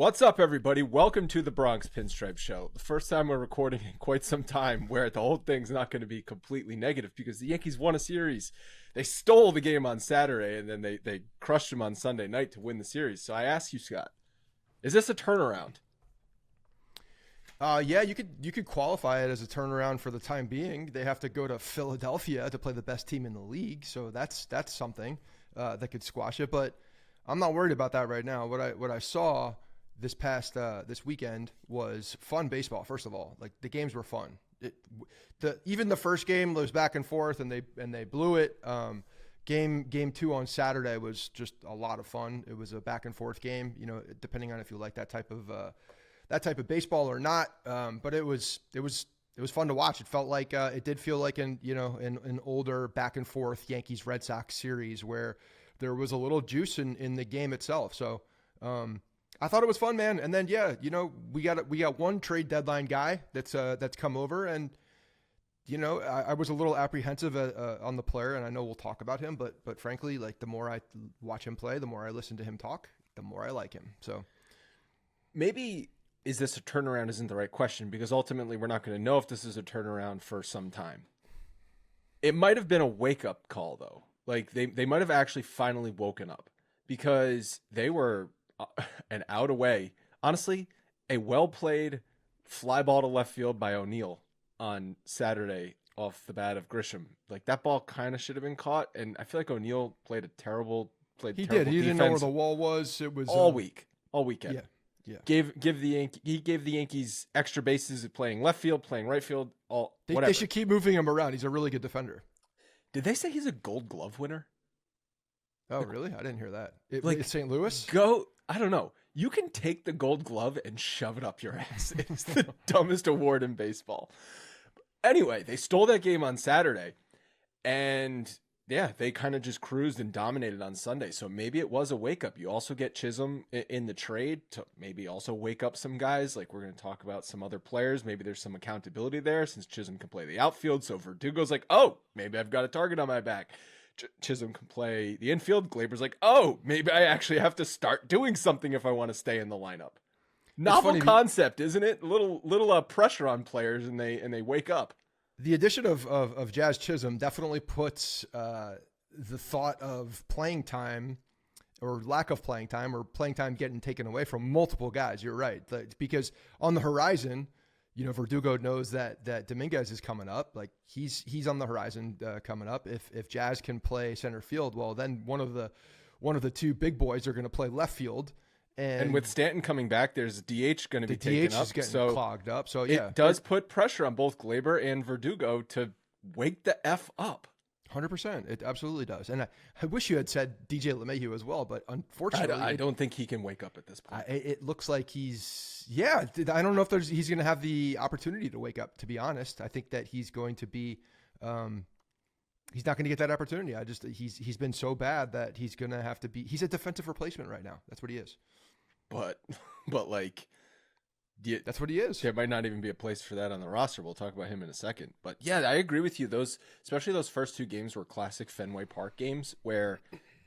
What's up, everybody? Welcome to the Bronx Pinstripes show. The first time we're recording in quite some time where the whole thing's not going to be completely negative because the Yankees won a series. They stole the game on Saturday, and then they crushed them on Sunday night to win the series. So I ask you, Scott, is this a turnaround? Yeah, you could qualify it as a turnaround for the time being. They have to go to Philadelphia to play the best team in the league, so that's something that could squash it. But I'm not worried about that right now. What I saw this weekend was fun baseball. First of all, like the games were fun. Even the first game was back and forth, and they blew it. Game 2 on Saturday was just a lot of fun. It was a back and forth game, depending on if you like that type of baseball or not. But it was fun to watch. It felt like it did feel like an older back and forth Yankees Red Sox series where there was a little juice in the game itself. So I thought it was fun, man. And then we got one trade deadline guy that's come over, and I was a little apprehensive on the player, and I know we'll talk about him, but frankly, like the more I watch him play, the more I listen to him talk, the more I like him. So maybe is this a turnaround isn't the right question, because ultimately we're not going to know if this is a turnaround for some time. It might have been a wake-up call, though. Like they might have actually finally woken up, because they were an out away. Honestly, a well-played fly ball to left field by O'Neill on Saturday off the bat of Grisham. Like that ball kind of should have been caught, and I feel like O'Neill played terrible He didn't know where the wall was. It was all weekend. Yeah. He gave the Yankees extra bases at playing left field, playing right field, whatever. They should keep moving him around. He's a really good defender. Did they say he's a Gold Glove winner? Oh, really? I didn't hear that. It's St. Louis? I don't know. You can take the Gold Glove and shove it up your ass. It's the dumbest award in baseball. Anyway, they stole that game on Saturday, and yeah, they kind of just cruised and dominated on Sunday. So maybe it was a wake up. You also get Chisholm in the trade to maybe also wake up some guys. Like we're going to talk about some other players. Maybe there's some accountability there since Chisholm can play the outfield. So Verdugo's like, oh, maybe I've got a target on my back. Chisholm can play the infield. Gleyber's like, oh, maybe I actually have to start doing something if I want to stay in the lineup. Novel concept, isn't it? Little pressure on players, and they wake up. The addition of Jazz Chisholm definitely puts the thought of playing time or lack of playing time or playing time getting taken away from multiple guys. You're right. Because on the horizon, Verdugo knows that Dominguez is coming up. Like he's on the horizon coming up. If Jazz can play center field, well, then one of the two big boys are going to play left field. And with Stanton coming back, there's DH going to be taken up. Is getting clogged up. So yeah, it does put pressure on both Gleyber and Verdugo to wake the F up. 100%. It absolutely does. And I wish you had said DJ LeMahieu as well, but unfortunately, I don't think he can wake up at this point. It looks like I don't know if he's going to have the opportunity to wake up, to be honest. I think that he's going to be, he's not going to get that opportunity. He's been so bad that he's going to have to be, he's a defensive replacement right now. That's what he is. But like, that's what he is. There might not even be a place for that on the roster. We'll talk about him in a second. But yeah, I agree with you. Especially those first two games were classic Fenway Park games where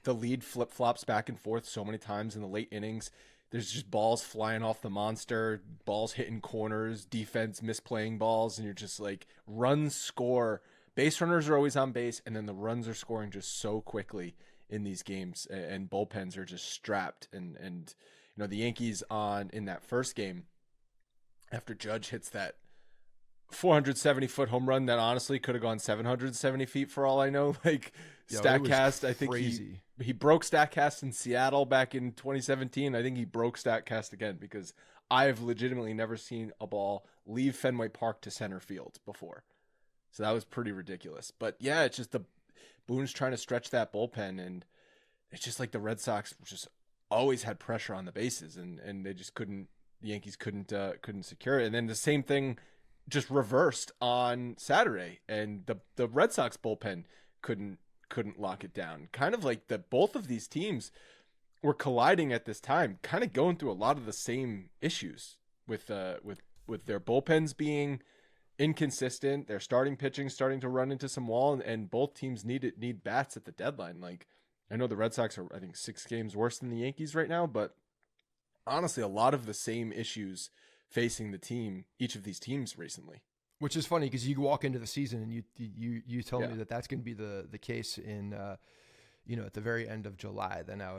the lead flip-flops back and forth so many times in the late innings. There's just balls flying off the monster, balls hitting corners, defense misplaying balls, and you're just like, runs score. Base runners are always on base, and then the runs are scoring just so quickly in these games, and bullpens are just strapped. And the Yankees in that first game, after Judge hits that 470-foot home run that honestly could have gone 770 feet for all I know. Like StatCast, I think he broke StatCast in Seattle back in 2017. I think he broke StatCast again because I've legitimately never seen a ball leave Fenway Park to center field before. So that was pretty ridiculous. But yeah, it's just Boone's trying to stretch that bullpen, and it's just like the Red Sox just always had pressure on the bases, and they just couldn't. The Yankees couldn't secure it. And then the same thing just reversed on Saturday, and the Red Sox bullpen couldn't lock it down. Kind of like both of these teams were colliding at this time, kind of going through a lot of the same issues with their bullpens being inconsistent, their starting pitching starting to run into some wall, and both teams need bats at the deadline. Like I know the Red Sox are, I think, 6 games worse than the Yankees right now, but honestly a lot of the same issues facing the team, each of these teams recently. Which is funny because you walk into the season and you tell me that that's going to be the case in at the very end of July. Then I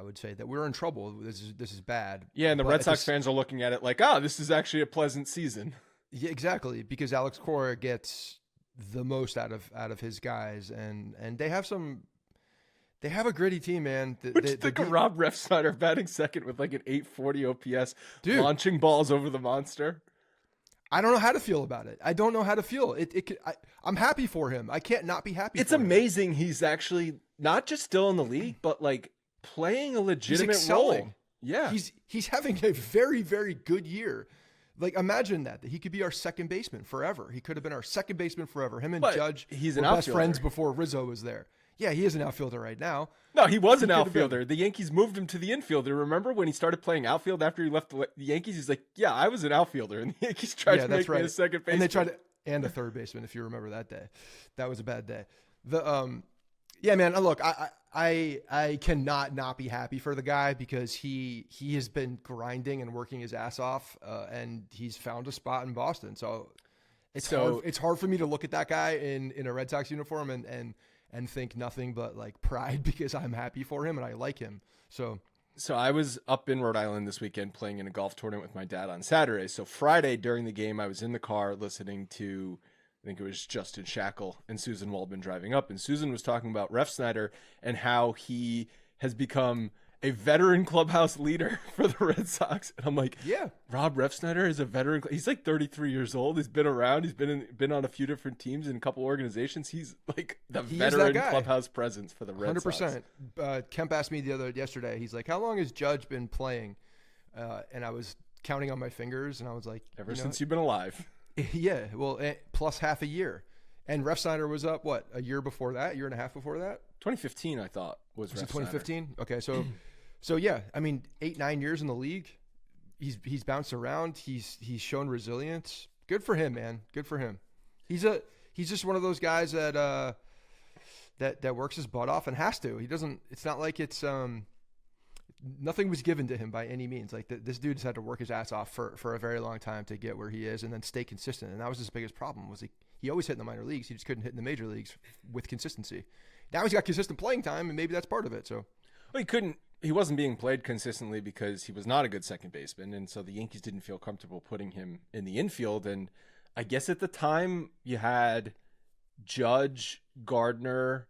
would say that we're in trouble. This is bad. Yeah, and the Red Sox fans are looking at it like, this is actually a pleasant season. Yeah, exactly, because Alex Cora gets the most out of his guys, and they have a gritty team, man. Think of Rob Refsnyder batting second with like an 840 OPS, launching balls over the monster. I don't know how to feel about it. I don't know how to feel. I'm happy for him. I can't not be happy. It's amazing he's actually not just still in the league, but like playing a legitimate role. Yeah, he's having a very, very good year. Like, imagine that he could be our second baseman forever. He could have been our second baseman forever. Him and Judge were best friends before Rizzo was there. Yeah, he is an outfielder right now. No, he was an outfielder. The Yankees moved him to the infielder. Remember when he started playing outfield after he left the Yankees? He's like, yeah, I was an outfielder. And the Yankees tried to make me a second baseman. And they tried and a third baseman, if you remember that day. That was a bad day. Yeah, man, look, I cannot not be happy for the guy because he has been grinding and working his ass off, and he's found a spot in Boston. So it's hard for me to look at that guy in a Red Sox uniform and think nothing but like pride because I'm happy for him and I like him. So I was up in Rhode Island this weekend playing in a golf tournament with my dad on Saturday. So Friday during the game, I was in the car listening to, I think it was Justin Shackle and Susan Waldman driving up. And Susan was talking about Refsnyder and how he has become a veteran clubhouse leader for the Red Sox. And I'm like, yeah, Rob Refsnyder is a veteran. He's like 33 years old. He's been around. He's been on a few different teams in a couple organizations. He's like the veteran clubhouse presence for the Red 100%. Sox. Kemp asked me yesterday, he's like, how long has Judge been playing? And I was counting on my fingers and I was like, ever since you've been alive. Yeah. Well, plus half a year. And Refsnyder was up, a year before that, year and a half before that? 2015, I thought, was it 2015? Okay, so yeah, I mean, 8-9 years in the league, he's bounced around. He's shown resilience. Good for him, man. Good for him. He's just one of those guys that works his butt off and has to. He doesn't. It's not like it's nothing was given to him by any means. Like this dude's had to work his ass off for a very long time to get where he is and then stay consistent. And that was his biggest problem. Was he always hit in the minor leagues. He just couldn't hit in the major leagues with consistency. Now he's got consistent playing time, and maybe that's part of it. So he wasn't being played consistently because he was not a good second baseman, and so the Yankees didn't feel comfortable putting him in the infield. And I guess at the time you had Judge, Gardner,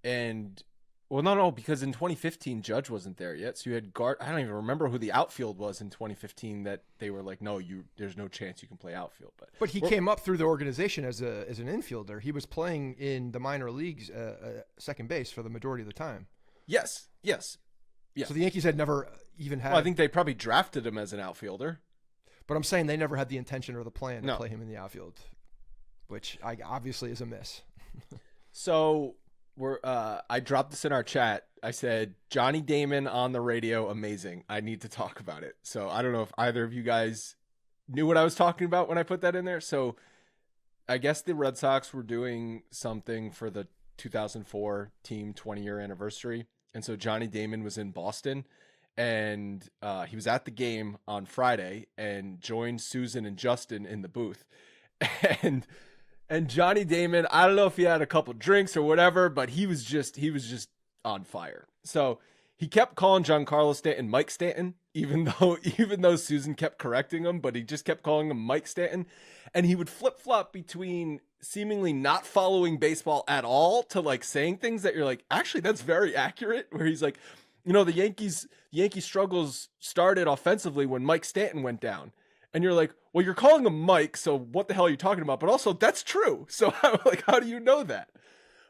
and because in 2015 Judge wasn't there yet, so you had I don't even remember who the outfield was in 2015 that they were like, no, there's no chance you can play outfield. But he came up through the organization as an infielder. He was playing in the minor leagues second base for the majority of the time. Yes. Yeah. So the Yankees had never even had. Well, I think they probably drafted him as an outfielder. But I'm saying they never had the intention or the plan to play him in the outfield, which obviously is a miss. So I dropped this in our chat. I said, Johnny Damon on the radio, amazing. I need to talk about it. So I don't know if either of you guys knew what I was talking about when I put that in there. So I guess the Red Sox were doing something for the 2004 team 20-year anniversary. And so Johnny Damon was in Boston, and he was at the game on Friday and joined Susan and Justin in the booth. And Johnny Damon, I don't know if he had a couple drinks or whatever, but he was just on fire. So he kept calling Giancarlo Stanton Mike Stanton, even though Susan kept correcting him, but he just kept calling him Mike Stanton. And he would flip-flop between seemingly not following baseball at all to like saying things that you're like, actually, that's very accurate. Where he's like, the Yankees struggles started offensively when Mike Stanton went down. And you're like, well, you're calling him Mike, so what the hell are you talking about? But also, that's true. So how do you know that?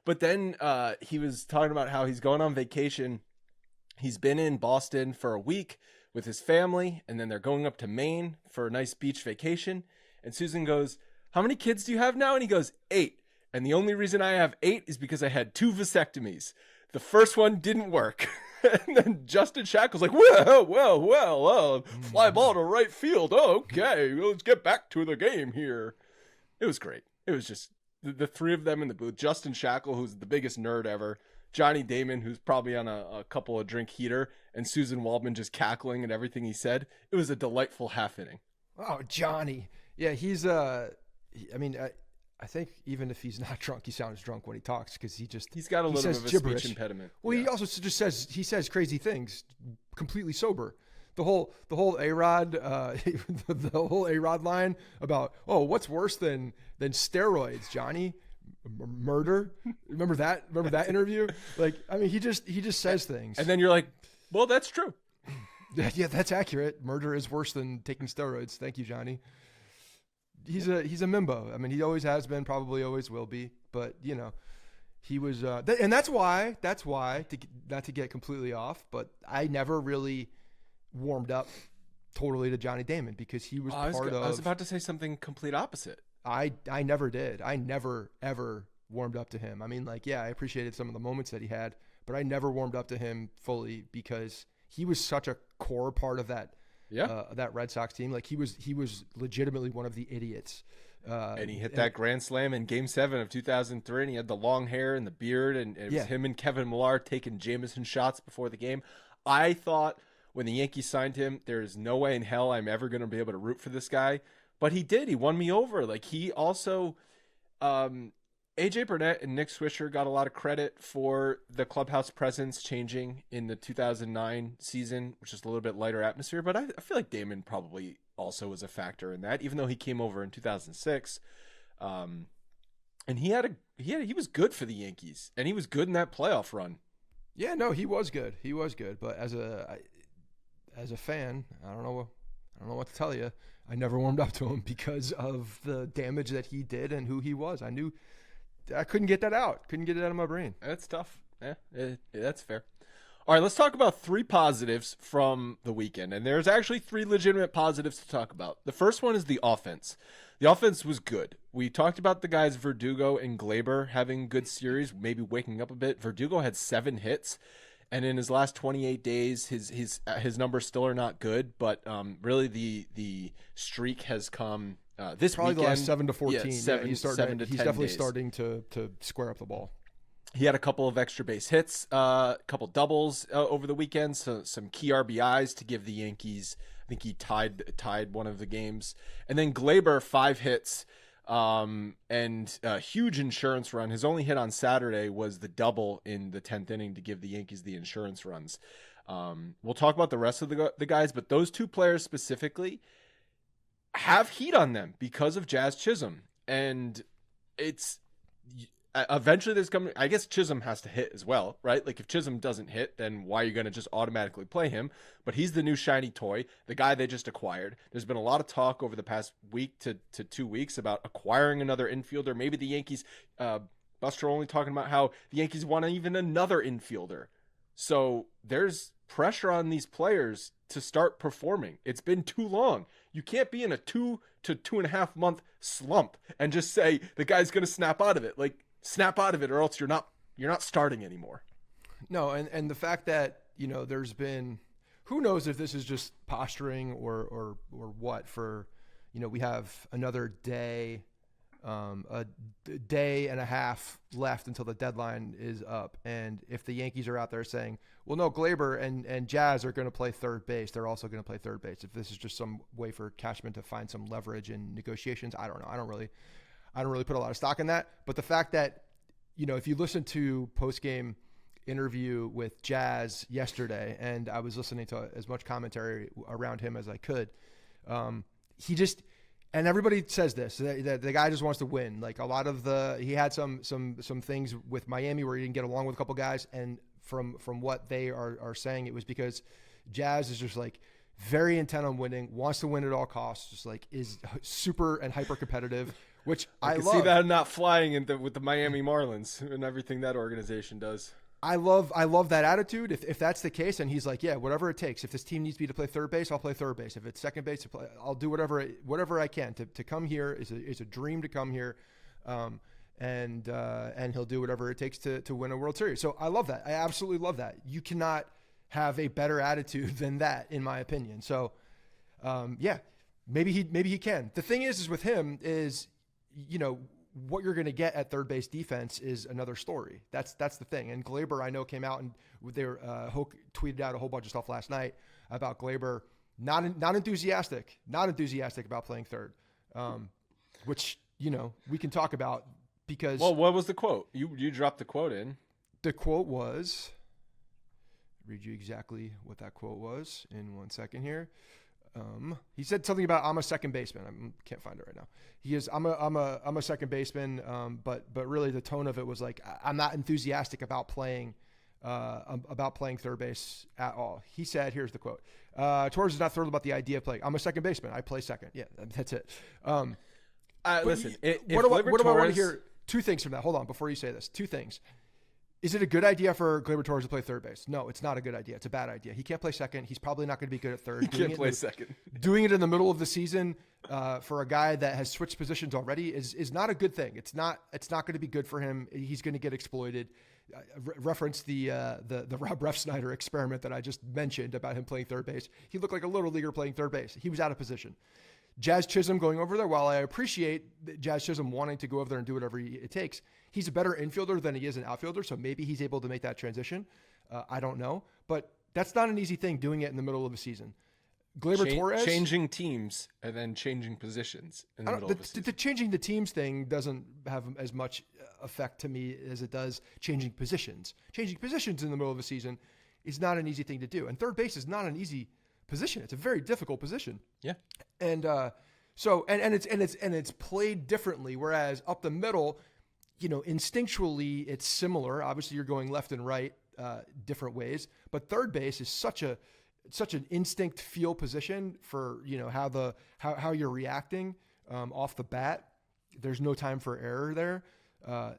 But then he was talking about how he's going on vacation. He's been in Boston for a week with his family, and then they're going up to Maine for a nice beach vacation. And Susan goes, how many kids do you have now? And he goes, 8. And the only reason I have 8 is because I had 2 vasectomies. The first one didn't work. And then Justin Shackle's like, well, fly ball to right field. Oh, okay, let's get back to the game here. It was great. It was just the three of them in the booth. Justin Shackle, who's the biggest nerd ever, Johnny Damon, who's probably on a couple of drink heater, and Susan Waldman just cackling at everything he said. It was a delightful half inning. Oh, Johnny. Yeah, he's I think even if he's not drunk, he sounds drunk when he talks because he's got a little bit of a gibberish. Speech impediment. Well, he also just says crazy things, completely sober. The whole A-Rod the whole A-Rod line about, oh, what's worse than steroids, Johnny? Murder? Remember that interview? Like, I mean, he just says things, and then you're like, well, that's true. Yeah, that's accurate. Murder is worse than taking steroids. Thank you, Johnny. He's a mimbo. I mean, he always has been, probably always will be. But he was, and that's why not to get completely off, but I never really warmed up totally to Johnny Damon because he was I was about to say something complete opposite. I never did. I never ever warmed up to him. I mean, like, yeah, I appreciated some of the moments that he had, but I never warmed up to him fully because he was such a core part of that. Yeah, that Red Sox team. Like he was legitimately one of the idiots. And he hit that grand slam in Game 7 of 2003, and he had the long hair and the beard, and it was him and Kevin Millar taking Jameson shots before the game. I thought when the Yankees signed him, there's no way in hell I'm ever going to be able to root for this guy. But he did. He won me over. Like, he also A.J. Burnett and Nick Swisher got a lot of credit for the clubhouse presence changing in the 2009 season, which is a little bit lighter atmosphere. But I feel like Damon probably also was a factor in that, even though he came over in 2006. And he was good for the Yankees, and he was good in that playoff run. Yeah, no, he was good. He was good. But as a fan, I don't know what to tell you. I never warmed up to him because of the damage that he did and who he was. I couldn't get that out. Couldn't get it out of my brain. That's tough. Yeah, that's fair. All right, let's talk about 3 positives from the weekend. And there's actually 3 legitimate positives to talk about. The first one is the offense. The offense was good. We talked about the guys Verdugo and Gleyber having good series, maybe waking up a bit. Verdugo had 7 hits. And in his last 28 days, his numbers still are not good. But really the streak has come this probably weekend. The last 7 to 14. Yeah, he's definitely starting to square up the ball. He had a couple of extra base hits, a couple doubles over the weekend, so some key RBIs to give the Yankees. I think he tied one of the games. And then Gleyber, 5 hits and a huge insurance run. His only hit on Saturday was the double in the 10th inning to give the Yankees the insurance runs. We'll talk about the rest of the guys, but those 2 players specifically have heat on them because of Jazz Chisholm. And it's eventually there's coming, I guess Chisholm has to hit as well, right? Like if Chisholm doesn't hit, then why are you going to just automatically play him? But he's the new shiny toy, the guy they just acquired. There's been a lot of talk over the past week to 2 weeks about acquiring another infielder. Maybe the Yankees, Buster only talking about how the Yankees want even another infielder. So there's pressure on these players to start performing. It's been too long. You can't be in a 2 to 2.5 month slump and just say the guy's going to snap out of it. Like, snap out of it, or else you're not starting anymore. No, and the fact that there's been, who knows if this is just posturing or what, for we have another day, a day and a half left until the deadline is up, and if the Yankees are out there saying, well, no, Gleyber and Jazz are going to play third base, they're also going to play third base. If this is just some way for Cashman to find some leverage in negotiations, I don't know. I don't really put a lot of stock in that. But the fact that, if you listen to post-game interview with Jazz yesterday, and I was listening to as much commentary around him as I could, and everybody says this, that the guy just wants to win. Like he had some things with Miami where he didn't get along with a couple guys, and from what they are saying, it was because Jazz is just like very intent on winning, wants to win at all costs, just like is super and hyper competitive. Which I can love. See that not flying with the Miami Marlins and everything that organization does. I love that attitude. If that's the case, and he's like, yeah, whatever it takes. If this team needs me to play third base, I'll play third base. If it's second base, I'll do whatever I can to come here. Is a dream to come here, and he'll do whatever it takes to win a World Series. So I love that. I absolutely love that. You cannot have a better attitude than that, in my opinion. So, yeah, maybe he can. The thing is with him is, what you're going to get at third base defense is another story. That's the thing. And Gleyber, I know, came out and Hoke tweeted out a whole bunch of stuff last night about Gleyber not enthusiastic about playing third, which, you know, we can talk about because. Well, what was the quote? You dropped the quote in. The quote was. Read you exactly what that quote was in 1 second here. He said something about I'm a second baseman. I can't find it right now. He is I'm a second baseman. But really the tone of it was like I'm not enthusiastic about playing third base at all. He said, here's the quote: Torres is not thrilled about the idea of playing. I'm a second baseman. I play second. Yeah, that's it. Listen, what do I want to hear? Two things from that. Hold on, before you say this. Two things. Is it a good idea for Gleyber Torres to play third base? No, it's not a good idea. It's a bad idea. He can't play second. He's probably not going to be good at third. He can't play second. Doing it in the middle of the season for a guy that has switched positions already is not a good thing. It's not going to be good for him. He's going to get exploited. Reference the Rob Refsnyder experiment that I just mentioned about him playing third base. He looked like a little leaguer playing third base. He was out of position. Jazz Chisholm going over there, while I appreciate Jazz Chisholm wanting to go over there and do whatever it takes, he's a better infielder than he is an outfielder, so maybe he's able to make that transition. I don't know. But that's not an easy thing, doing it in the middle of a season. Gleyber Torres... Changing teams and then changing positions in the middle of a season. The changing the teams thing doesn't have as much effect to me as it does changing positions. Changing positions in the middle of a season is not an easy thing to do. And third base is not an easy position. It's a very difficult position. Yeah. And it's played differently. Whereas up the middle, you know, instinctually it's similar. Obviously you're going left and right, different ways, but third base is such an instinct feel position for, you know, how you're reacting, off the bat. There's no time for error there. I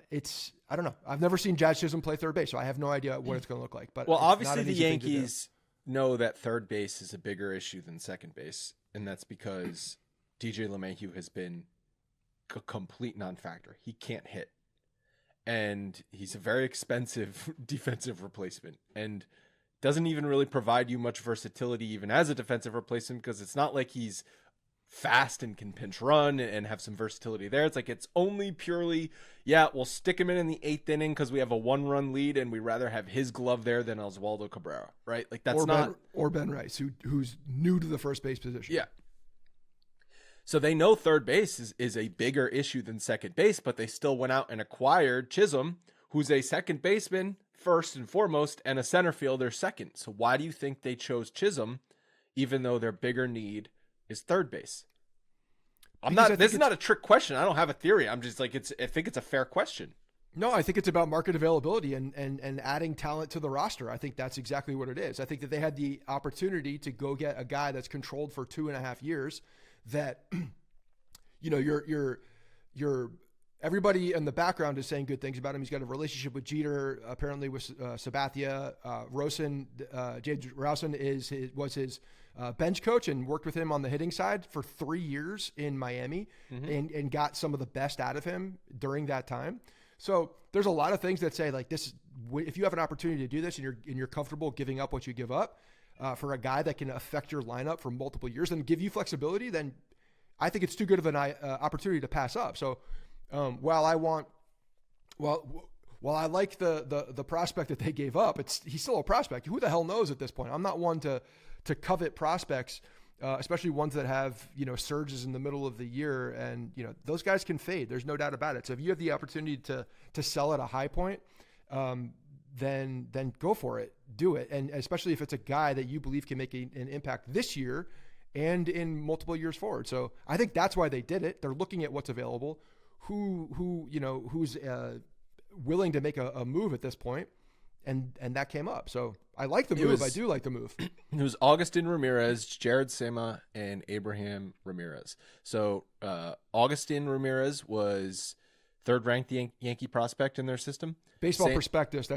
don't know. I've never seen Jazz Chisholm play third base, so I have no idea what it's going to look like, but obviously the Yankees know that third base is a bigger issue than second base, and that's because DJ LeMahieu has been a complete non-factor. He can't hit, and he's a very expensive defensive replacement, and doesn't even really provide you much versatility even as a defensive replacement, because it's not like he's fast and can pinch run and have some versatility there. It's like it's only purely, we'll stick him in the 8th inning because we have a 1-run lead and we rather have his glove there than Oswaldo Cabrera, right? Like that's or Ben Rice, who's new to the first base position. Yeah. So they know third base is a bigger issue than second base, but they still went out and acquired Chisholm, who's a second baseman first and foremost and a center fielder second. So why do you think they chose Chisholm, even though their bigger need is third base? This is not a trick question. I don't have a theory. I'm just like, I think it's a fair question. No, I think it's about market availability and adding talent to the roster. I think that's exactly what it is. I think that they had the opportunity to go get a guy that's controlled for 2.5 years that, you know, you're everybody in the background is saying good things about him. He's got a relationship with Jeter, apparently with Sabathia. James Rowson was his bench coach and worked with him on the hitting side for 3 years in Miami, and got some of the best out of him during that time. So there's a lot of things that say like this, if you have an opportunity to do this and you're comfortable giving up what you give up for a guy that can affect your lineup for multiple years and give you flexibility, then I think it's too good of an opportunity to pass up. So while I like the prospect that they gave up, he's still a prospect. Who the hell knows at this point? I'm not one to covet prospects, especially ones that have, you know, surges in the middle of the year, and, you know, those guys can fade. There's no doubt about it. So if you have the opportunity to sell at a high point, then go for it, do it. And especially if it's a guy that you believe can make an impact this year and in multiple years forward. So I think that's why they did it. They're looking at what's available, who's willing to make a move at this point. And that came up. So I like the move. I do like the move. It was Augustin Ramirez, Jared Sema, and Abraham Ramirez. So Augustin Ramirez was third-ranked Yankee prospect in their system. Baseball Prospectus.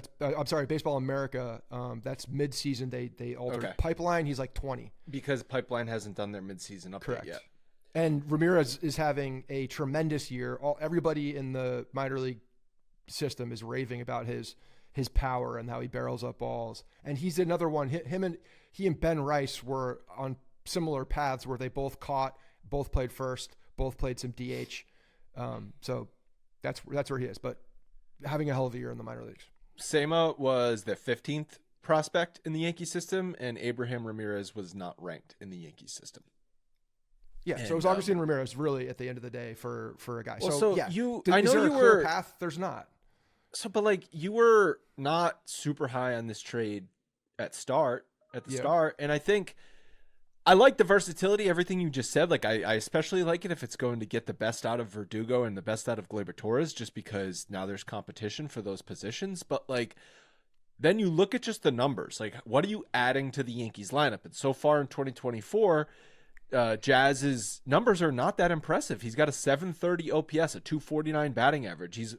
Baseball America. That's mid-season. They altered. Okay. Pipeline. He's like 20 because Pipeline hasn't done their mid-season update Correct. Yet. And Ramirez is having a tremendous year. Everybody in the minor league system is raving about his power and how he barrels up balls. And he's another one. He and Ben Rice were on similar paths where they both caught, both played first, both played some DH. So that's where he is. But having a hell of a year in the minor leagues. Sema was the 15th prospect in the Yankee system, and Abraham Ramirez was not ranked in the Yankee system. Yeah, so it was Augustine Ramirez really at the end of the day for a guy. Well, so yeah, I know there you a clear were path. There's not. So, but like you were not super high on this trade at the start, and I think I like the versatility. Everything you just said, like I especially like it if it's going to get the best out of Verdugo and the best out of Gleyber Torres, just because now there's competition for those positions. But like, then you look at just the numbers. Like, what are you adding to the Yankees lineup? And so far in 2024. Jazz's numbers are not that impressive. He's got a 730 OPS, a 249 batting average. He's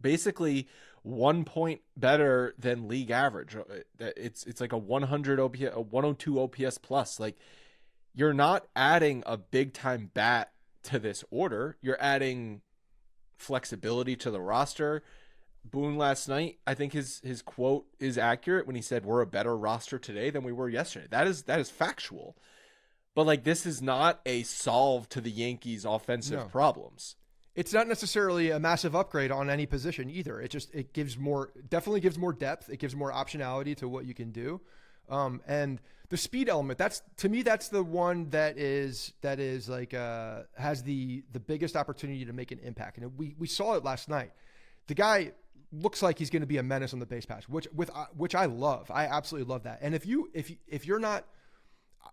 basically 1 point better than league average. It's like a 100 OPS, a 102 OPS plus. Like, you're not adding a big time bat to this order. You're adding flexibility to the roster. Boone last night, I think his quote is accurate when he said we're a better roster today than we were yesterday. That is factual. But like, this is not a solve to the Yankees' offensive problems. It's not necessarily a massive upgrade on any position either. It definitely gives more depth. It gives more optionality to what you can do. And the speed element, to me, that's the one that is like, has the biggest opportunity to make an impact. And we saw it last night. The guy looks like he's going to be a menace on the base pass, which I love. I absolutely love that. And if you're not,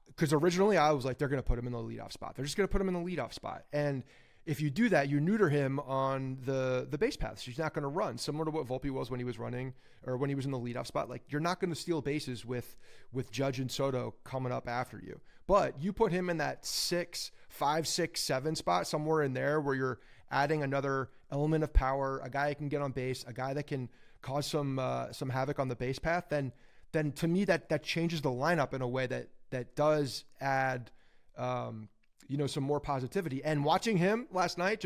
because originally I was like, they're going to put him in the leadoff spot. They're just going to put him in the leadoff spot. And if you do that, you neuter him on the base paths. He's not going to run, similar to what Volpe was when he was running or when he was in the leadoff spot. Like, you're not going to steal bases with Judge and Soto coming up after you. But you put him in that 5, 6, 7 spot, somewhere in there where you're adding another element of power, a guy that can get on base, a guy that can cause some havoc on the base path, then to me that changes the lineup in a way that does add, some more positivity. And watching him last night,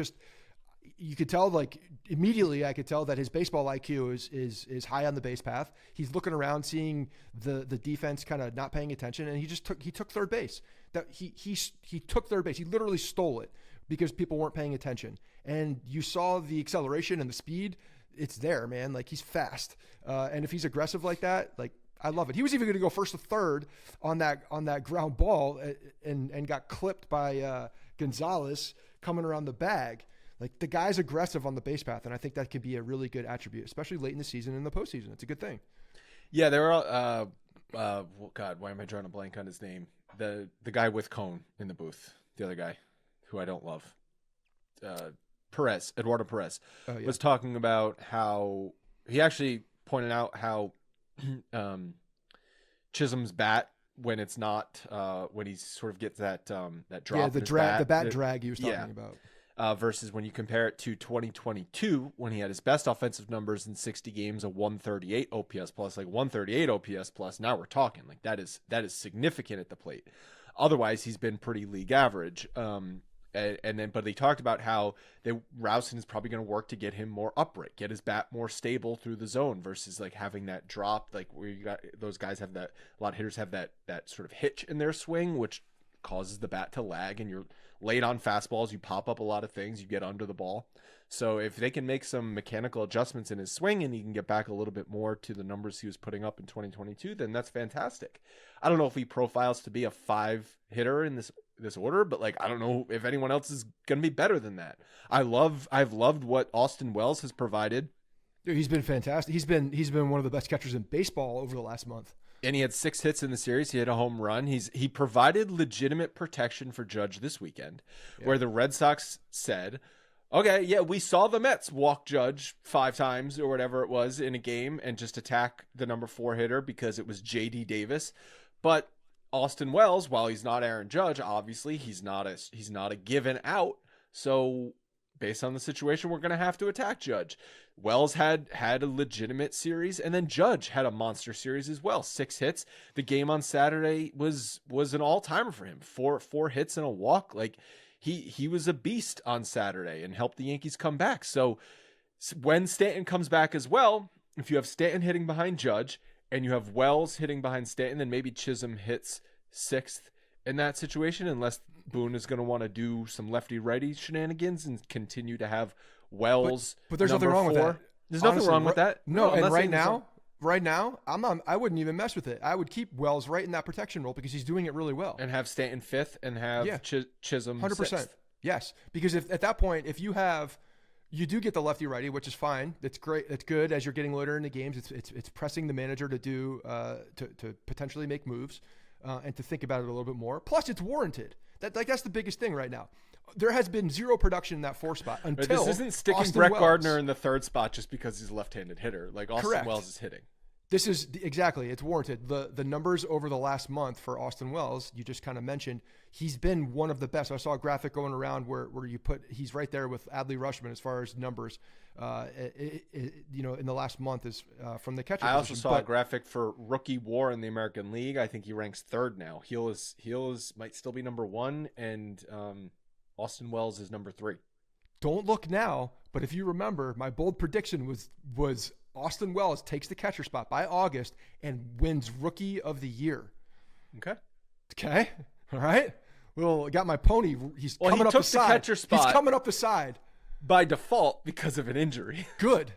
you could tell, like, immediately I could tell that his baseball IQ is high on the base path. He's looking around, seeing the defense kind of not paying attention, and he took third base. That he took third base. He literally stole it because people weren't paying attention. And you saw the acceleration and the speed. It's there, man. Like, he's fast. And if he's aggressive like that, like, I love it. He was even going to go first to third on that ground ball and got clipped by Gonzalez coming around the bag. Like, the guy's aggressive on the base path, and I think that could be a really good attribute, especially late in the season and in the postseason. It's a good thing. Yeah, there are. God, why am I drawing a blank on his name? The guy with Cone in the booth, the other guy, who I don't love, Eduardo Perez, was talking about how he actually pointed out how Chisholm's bat, when it's not when he sort of gets that drop, the bat drag he was talking about, versus when you compare it to 2022 when he had his best offensive numbers in 60 games, a 138 OPS plus, like 138 OPS plus. Now we're talking like that is significant at the plate. Otherwise, he's been pretty league average. But they talked about how Rowson is probably going to work to get him more upright, get his bat more stable through the zone versus like having that drop, like where you got those guys have that, a lot of hitters have that sort of hitch in their swing, which causes the bat to lag, and you're late on fastballs, you pop up a lot of things, you get under the ball. So if they can make some mechanical adjustments in his swing and he can get back a little bit more to the numbers he was putting up in 2022, then that's fantastic. I don't know if he profiles to be a 5 hitter in this order, but like, I don't know if anyone else is going to be better than that. I've loved what Austin Wells has provided. Dude, he's been fantastic. He's been one of the best catchers in baseball over the last month. And he had 6 hits in the series. He had a home run. He provided legitimate protection for Judge this weekend, where the Red Sox said, okay, yeah, we saw the Mets walk Judge 5 times or whatever it was in a game and just attack the number 4 hitter because it was J.D. Davis. But Austin Wells, while he's not Aaron Judge, obviously he's not a given out. So based on the situation, we're going to have to attack Judge. Wells had a legitimate series, and then Judge had a monster series as well. 6 hits. The game on Saturday was an all-timer for him. 4 hits and a walk. Like, he was a beast on Saturday and helped the Yankees come back. So when Stanton comes back as well, if you have Stanton hitting behind Judge and you have Wells hitting behind Stanton, then maybe Chisholm hits 6th in that situation unless Boone is going to want to do some lefty-righty shenanigans and continue to have Wells. But there's nothing wrong with that. There's Honestly, nothing wrong with that. No, and right now, I wouldn't even mess with it. I would keep Wells right in that protection role because he's doing it really well. And have Stanton 5th and have Chisholm 100%. 6th. Yes, because if at that point, if you do get the lefty righty, which is fine. That's great. It's good as you're getting later in the games. It's pressing the manager to do to potentially make moves and to think about it a little bit more. Plus, it's warranted. That's the biggest thing right now. There has been zero production in that 4 spot until this isn't sticking Austin Brett Wells. Gardner in the 3rd spot just because he's a left-handed hitter. Like Austin Correct. Wells is hitting. This is exactly, it's warranted. The numbers over the last month for Austin Wells, you just kind of mentioned, he's been one of the best. I saw a graphic going around where he's right there with Adley Rutschman as far as numbers, in the last month is from the catcher. I also saw a graphic for rookie WAR in the American League. I think he ranks 3rd now. Heel might still be number 1, and Austin Wells is number 3. Don't look now, but if you remember, my bold prediction was Austin Wells takes the catcher spot by August and wins Rookie of the Year. Okay. All right. Well, got my pony. He's coming up the side. Catcher spot He's coming up the side by default because of an injury. Good.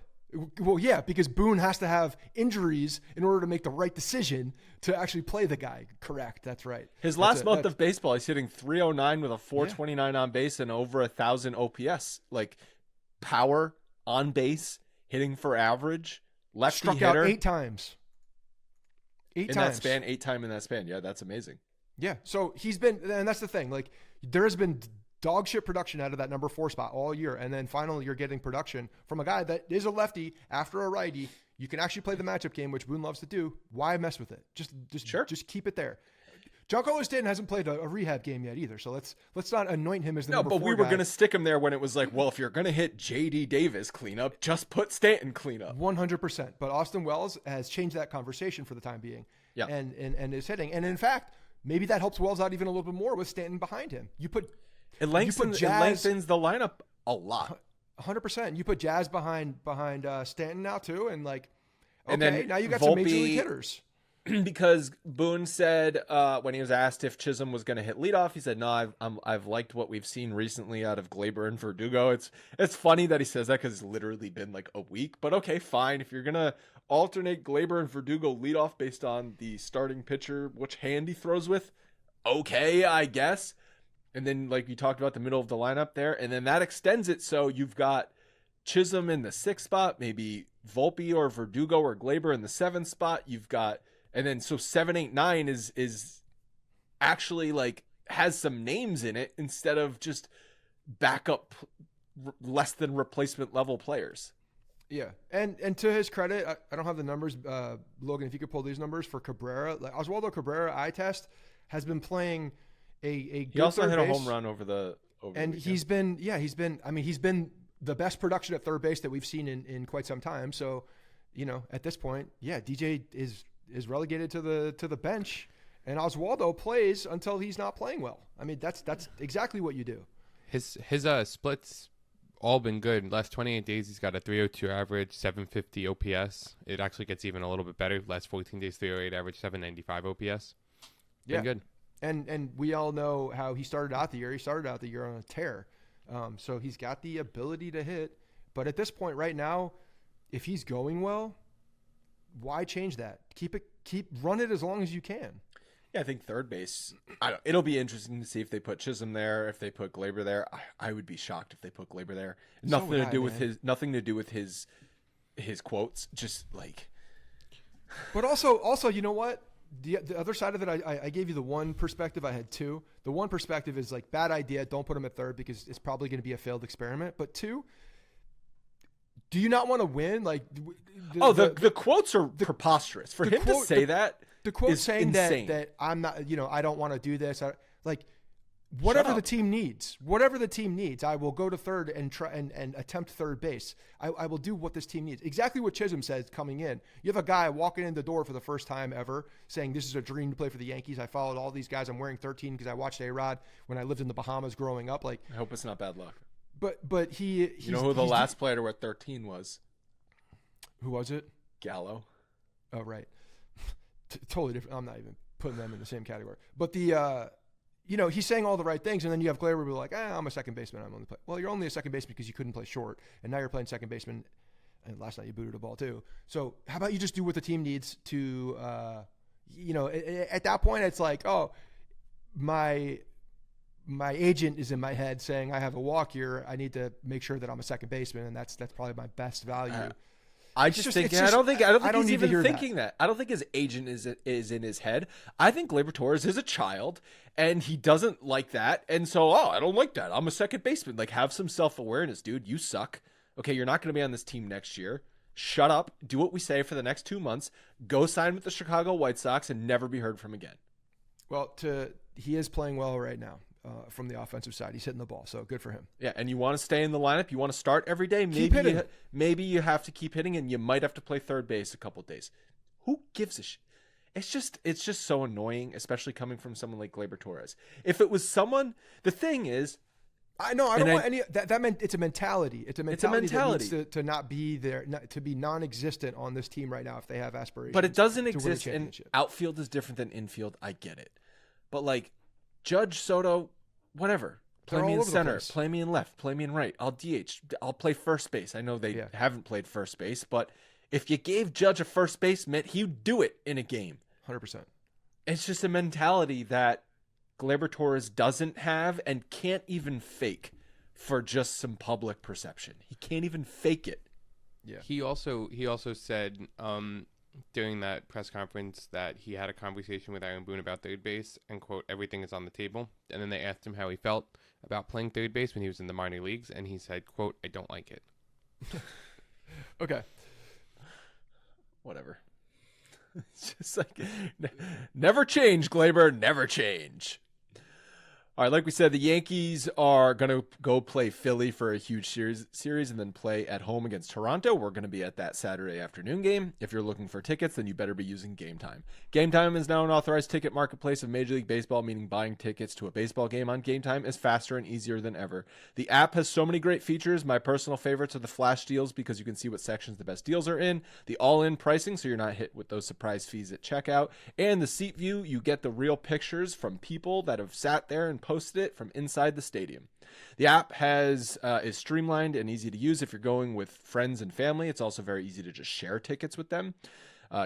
Well, yeah, because Boone has to have injuries in order to make the right decision to actually play the guy. Correct. That's right. His last month of baseball, he's hitting .309 with a .429 on base and over 1,000 OPS. Like power, on base, hitting for average, lefty Struck hitter. out 8 times. 8 in times. that span, 8 times in that span. Yeah, that's amazing. Yeah. So he's been, and that's the thing. Like there has been dog shit production out of that number 4 spot all year. And then finally you're getting production from a guy that is a lefty after a righty. You can actually play the matchup game, which Boone loves to do. Why mess with it? Just keep it there. Giancarlo Stanton hasn't played a rehab game yet either. So let's not anoint him as the number 4 No, but we were guy. going to stick him there when it was like, well, if you're going to hit J.D. Davis cleanup, just put Stanton cleanup. 100%. But Austin Wells has changed that conversation for the time being. Yeah. And is hitting. And in fact, maybe that helps Wells out even a little bit more with Stanton behind him. It lengthens the lineup a lot. 100%. You put Jazz behind Stanton now too, and like, okay, and then now you got Volpe, some major league hitters. Because Boone said when he was asked if Chisholm was going to hit leadoff, he said, "No, I've liked what we've seen recently out of Gleyber and Verdugo." It's funny that he says that because it's literally been like a week. But okay, fine. If you're gonna alternate Gleyber and Verdugo leadoff based on the starting pitcher, which hand he throws with, okay, I guess. And then, like you talked about, the middle of the lineup there, and then that extends it so you've got Chisholm in the 6th spot, maybe Volpe or Verdugo or Gleyber in the 7th spot. You've got, and then so 7, 8, 9 is actually like has some names in it instead of just backup less than replacement level players. Yeah, and to his credit, I don't have the numbers, Logan. If you could pull these numbers for Cabrera, like Oswaldo Cabrera, eye test has been playing a good he also hit base. a home run over the he's been the best production at third base that we've seen in quite some time. So, at this point, DJ is relegated to the bench, and Oswaldo plays until he's not playing well. I mean, that's exactly what you do. His splits all been good. Last 28 days, he's got a 302 average, 750 OPS. It actually gets even a little bit better. Last 14 days, 308 average, 795 OPS. Been good. And we all know how he started out the year. He started out the year on a tear. So he's got the ability to hit. But at this point right now, if he's going well, why change that? Run it as long as you can. Yeah, I think third base, it'll be interesting to see if they put Chisholm there, if they put Gleyber there. I would be shocked if they put Gleyber there. Nothing to do with his quotes, just like. But also, you know what? The other side of it, I gave you the one perspective. I had two. The one perspective is like, bad idea. Don't put him at third because it's probably going to be a failed experiment. But two, do you not want to win? Like, the quotes are preposterous. For him to say that, the quote is saying insane. that I'm not, I don't want to do this. Whatever the team needs, I will go to third and try and attempt third base. I will do what this team needs. Exactly what Chisholm says coming in. You have a guy walking in the door for the first time ever saying, this is a dream to play for the Yankees. I followed all these guys. I'm wearing 13 because I watched A-Rod when I lived in the Bahamas growing up. Like, I hope it's not bad luck. But you know who the last player to wear 13 was? Who was it? Gallo. Oh, right. Totally different. I'm not even putting them in the same category. But the he's saying all the right things, and then you have Gleyber be like, I'm a second baseman. I'm only play. Well, you're only a second baseman because you couldn't play short, and now you're playing second baseman. And last night you booted a ball too. So how about you just do what the team needs to, at that point it's like, oh, my agent is in my head saying I have a walk here. I need to make sure that I'm a second baseman, and that's probably my best value. I don't think he's even thinking that. I don't think his agent is in his head. I think Gleyber Torres is a child, and he doesn't like that. And so, I don't like that. I'm a second baseman. Like, have some self-awareness, dude. You suck. Okay, you're not going to be on this team next year. Shut up. Do what we say for the next 2 months. Go sign with the Chicago White Sox and never be heard from again. Well, he is playing well right now from the offensive side. He's hitting the ball, so good for him. Yeah, and you want to stay in the lineup. You want to start every day. Maybe you have to keep hitting, and you might have to play third base a couple of days. Who gives a shit? It's just so annoying, especially coming from someone like Gleyber Torres. If it was someone, the thing is, I don't want any that meant it's a mentality. It's a mentality that needs to not be there, to be non-existent on this team right now if they have aspirations. But it doesn't exist, and outfield is different than infield. I get it, but like Judge, Soto, whatever. Play me in center, play me in left, play me in right. I'll DH. I'll play first base. I know they haven't played first base, but if you gave Judge a first base mitt, he'd do it in a game. 100%. It's just a mentality that Gleyber Torres doesn't have and can't even fake for just some public perception. He can't even fake it. Yeah. He also said during that press conference that he had a conversation with Aaron Boone about third base and, quote, everything is on the table. And then they asked him how he felt about playing third base when he was in the minor leagues, and he said, quote, I don't like it. Okay. Whatever. It's just like, never change, Gleyber, never change. All right, like we said, the Yankees are going to go play Philly for a huge series and then play at home against Toronto. We're going to be at that Saturday afternoon game. If you're looking for tickets, then you better be using Game Time. Game Time is now an authorized ticket marketplace of Major League Baseball, meaning buying tickets to a baseball game on Game Time is faster and easier than ever. The app has so many great features. My personal favorites are the flash deals because you can see what sections the best deals are in, the all-in pricing so you're not hit with those surprise fees at checkout, and the seat view. You get the real pictures from people that have sat there and posted it from inside the stadium. The app is streamlined and easy to use if you're going with friends and family. It's also very easy to just share tickets with them.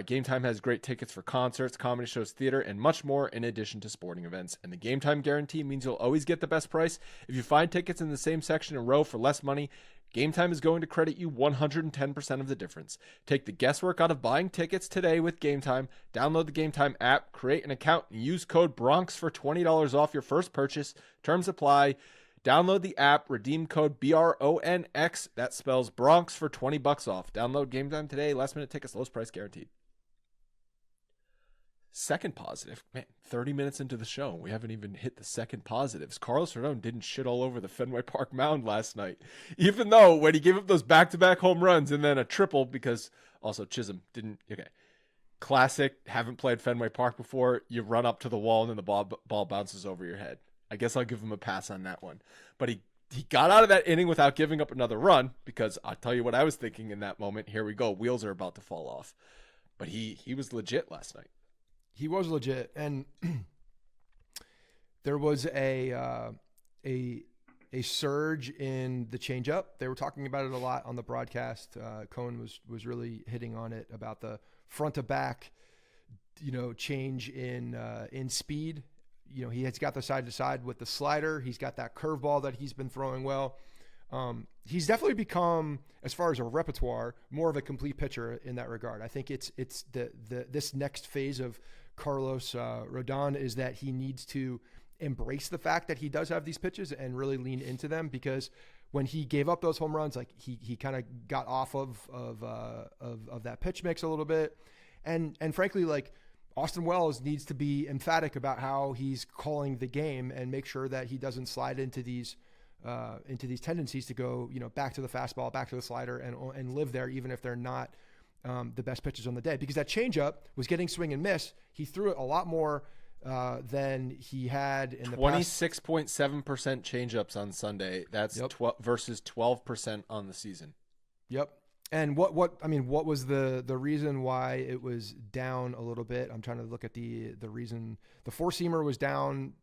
Game Time has great tickets for concerts, comedy shows, theater, and much more in addition to sporting events. And the Game Time guarantee means you'll always get the best price. If you find tickets in the same section in row for less money, Game Time is going to credit you 110% of the difference. Take the guesswork out of buying tickets today with Game Time. Download the Game Time app, create an account, and use code BRONX for $20 off your first purchase. Terms apply. Download the app, redeem code BRONX. That spells Bronx for $20 off. Download Game Time today. Last minute tickets, lowest price guaranteed. Second positive, man, 30 minutes into the show, we haven't even hit the second positives. Carlos Rodon didn't shit all over the Fenway Park mound last night, even though when he gave up those back-to-back home runs and then a triple, because also Chisholm didn't, okay. Classic, haven't played Fenway Park before, you run up to the wall and then the ball bounces over your head. I guess I'll give him a pass on that one. But he got out of that inning without giving up another run, because I'll tell you what I was thinking in that moment. Here we go, wheels are about to fall off. But he was legit last night. He was legit, and there was a surge in the changeup. They were talking about it a lot on the broadcast. Cohen was really hitting on it about the front to back, change in speed. He has got the side to side with the slider. He's got that curveball that he's been throwing well. He's definitely become, as far as a repertoire, more of a complete pitcher in that regard. I think it's this next phase of Carlos Rodon is that he needs to embrace the fact that he does have these pitches and really lean into them, because when he gave up those home runs, like he kind of got off of that pitch mix a little bit, and frankly, like Austin Wells needs to be emphatic about how he's calling the game and make sure that he doesn't slide into these tendencies to go back to the fastball, back to the slider, and live there even if they're not the best pitches on the day, because that changeup was getting swing and miss. He threw it a lot more than he had in the past. 26.7% changeups on Sunday. That's versus 12% on the season. Yep. And what was the reason why it was down a little bit? I'm trying to look at the reason. The four-seamer was down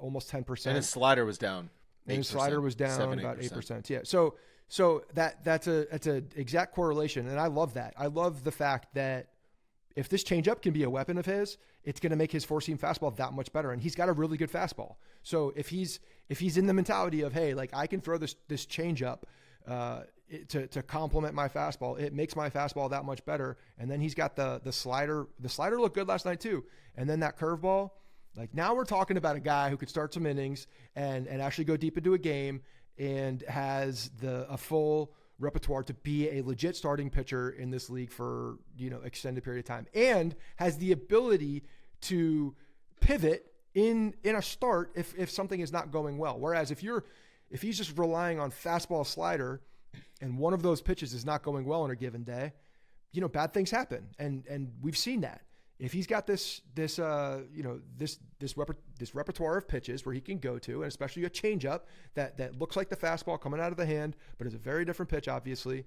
almost 10%. And his slider was down. And his slider was down 7, about 8%. Yeah. So that's a exact correlation, and I love that. I love the fact that if this changeup can be a weapon of his, it's going to make his four-seam fastball that much better. And he's got a really good fastball. So if he's in the mentality of, hey, like I can throw this changeup to complement my fastball, it makes my fastball that much better. And then he's got the slider. The slider looked good last night too. And then that curveball. Like now we're talking about a guy who could start some innings and actually go deep into a game and has a full repertoire to be a legit starting pitcher in this league for, extended period of time, and has the ability to pivot in a start if something is not going well. Whereas if he's just relying on fastball slider and one of those pitches is not going well on a given day, bad things happen. And we've seen that. If he's got this repertoire of pitches where he can go to, and especially a changeup that looks like the fastball coming out of the hand, but is a very different pitch, obviously,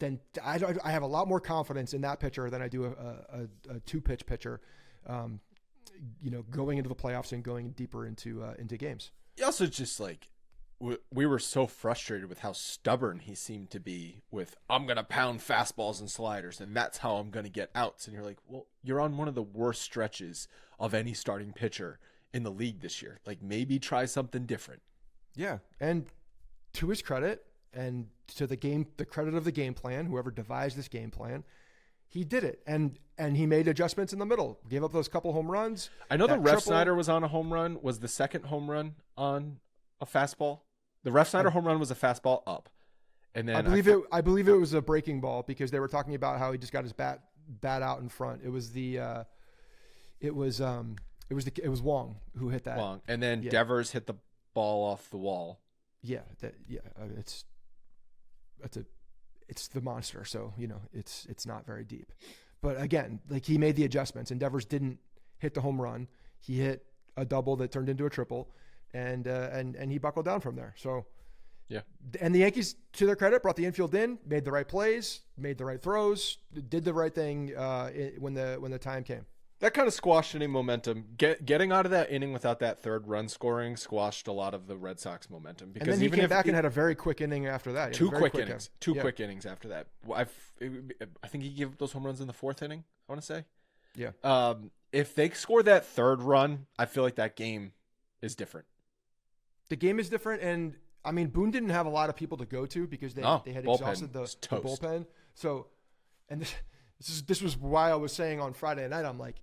then I have a lot more confidence in that pitcher than I do a two-pitch pitcher, going into the playoffs and going deeper into games. He also just we were so frustrated with how stubborn he seemed to be with, I'm going to pound fastballs and sliders, and that's how I'm going to get outs. And you're like, well, you're on one of the worst stretches of any starting pitcher in the league this year. Like, maybe try something different. Yeah. And to his credit and to the credit of the game plan, whoever devised this game plan, he did it. And he made adjustments in the middle, gave up those couple home runs. I know the Refsnyder was on a home run, was the second home run on a fastball. The Refsnyder home run was a fastball up, and then I believe it was a breaking ball because they were talking about how he just got his bat out in front. It was it was Wong who hit that. Wong, and then Devers hit the ball off the wall. Yeah, it's the monster. So it's not very deep, but again, like he made the adjustments, and Devers didn't hit the home run. He hit a double that turned into a triple. And he buckled down from there. So, yeah. And the Yankees, to their credit, brought the infield in, made the right plays, made the right throws, did the right thing when the time came. That kind of squashed any momentum. Getting out of that inning without that third run scoring squashed a lot of the Red Sox momentum. Because and then he came back and had a very quick inning after that. Two quick innings after that. I think he gave up those home runs in the fourth inning, I want to say. Yeah. If they score that third run, I feel like that game is different. The game is different, and I mean Boone didn't have a lot of people to go to because they had exhausted the bullpen. So, and this was why I was saying on Friday night, I'm like,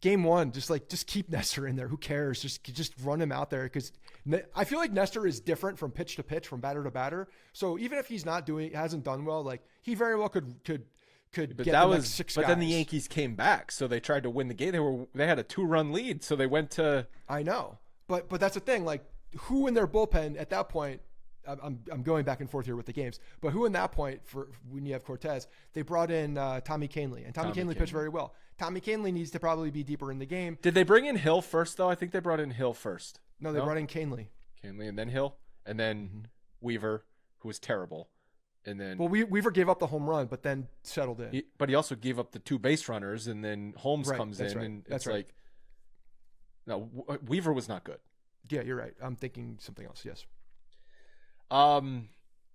game one, just keep Nestor in there. Who cares? Just run him out there because I feel like Nestor is different from pitch to pitch, from batter to batter. So even if he's hasn't done well, like he very well could get the next six guys. But then the Yankees came back, so they tried to win the game. They had a 2-run lead, so they went to. I know. But that's the thing, like who in their bullpen at that point, I'm going back and forth here with the games, but who in that point for when you have Cortez, they brought in Tommy Kahnle, and Tommy Kahnle pitched very well. Tommy Kahnle needs to probably be deeper in the game. Did they bring in Hill first though? I think they brought in Hill first. No, they brought in Kahnle. Kahnle and then Hill and then Weaver, who was terrible. And then Weaver gave up the home run, but then settled in. But he also gave up the 2 base runners, and then Holmes comes in, and it's like, no, Weaver was not good. Yeah, you're right. I'm thinking something else. Yes.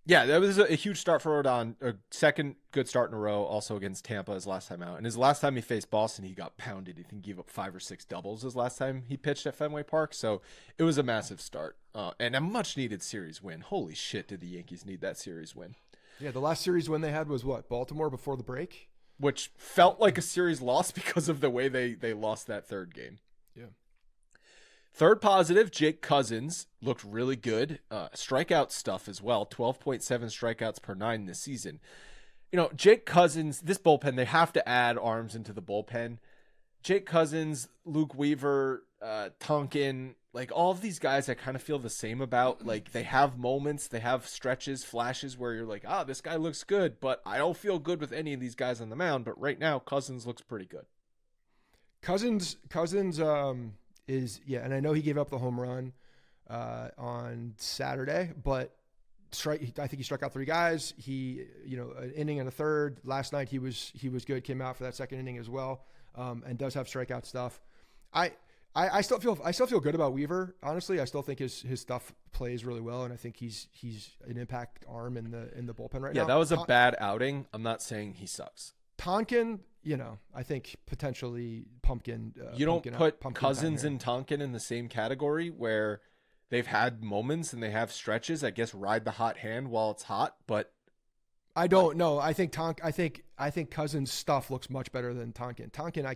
Yeah, that was a huge start for Rodon. A second good start in a row, also against Tampa his last time out. And his last time he faced Boston, he got pounded. I think he gave up 5 or 6 doubles his last time he pitched at Fenway Park. So it was a massive start and a much needed series win. Holy shit, did the Yankees need that series win? Yeah, the last series win they had was what? Baltimore before the break? Which felt like a series loss because of the way they lost that third game. Yeah. Third positive, Jake Cousins looked really good. Strikeout stuff as well, 12.7 strikeouts per 9 this season. Jake Cousins, this bullpen, they have to add arms into the bullpen. Jake Cousins, Luke Weaver, Tonkin, like all of these guys I kind of feel the same about. Like they have moments, they have stretches, flashes where you're like, this guy looks good, but I don't feel good with any of these guys on the mound. But right now, Cousins looks pretty good. Cousins is, and I know he gave up the home run on Saturday, but I think he struck out 3 guys. He, an inning and a third. Last night he was good, came out for that second inning as well, and does have strikeout stuff. I still feel good about Weaver. Honestly, I still think his stuff plays really well, and I think he's an impact arm in the bullpen right now. Yeah, that was a bad outing. I'm not saying he sucks. Tonkin, I think potentially Pumpkin. You don't put Pumpkin Cousins and Tonkin in the same category where they've had moments and they have stretches. I guess ride the hot hand while it's hot, but I don't know. I think Cousins' stuff looks much better than Tonkin. Tonkin,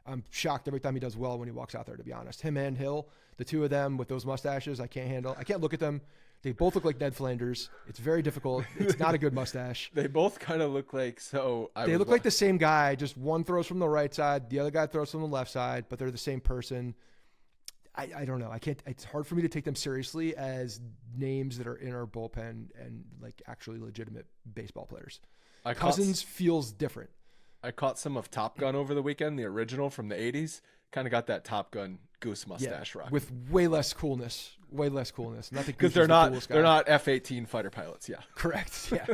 I'm shocked every time he does well when he walks out there, to be honest. Him and Hill, the two of them with those mustaches, I can't handle. I can't look at them. They both look like Ned Flanders. It's very difficult. It's not a good mustache. They both kind of look like They look like the same guy. Just one throws from the right side, the other guy throws from the left side, but they're the same person. I don't know. I can't. It's hard for me to take them seriously as names that are in our bullpen and like actually legitimate baseball players. Cousins feels different. I caught some of Top Gun over the weekend, the original from the 80s. Kind of got that Top Gun goose mustache rock. With way less coolness. Nothing because they're not F-18 fighter pilots. Yeah, correct. Yeah,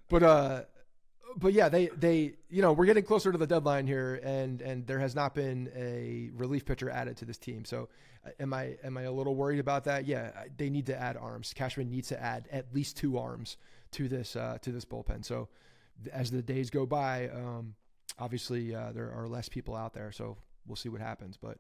but yeah, they we're getting closer to the deadline here, and there has not been a relief pitcher added to this team. So, am I a little worried about that? Yeah, they need to add arms. Cashman needs to add at least 2 arms to this bullpen. So, as the days go by, obviously there are less people out there. So we'll see what happens, but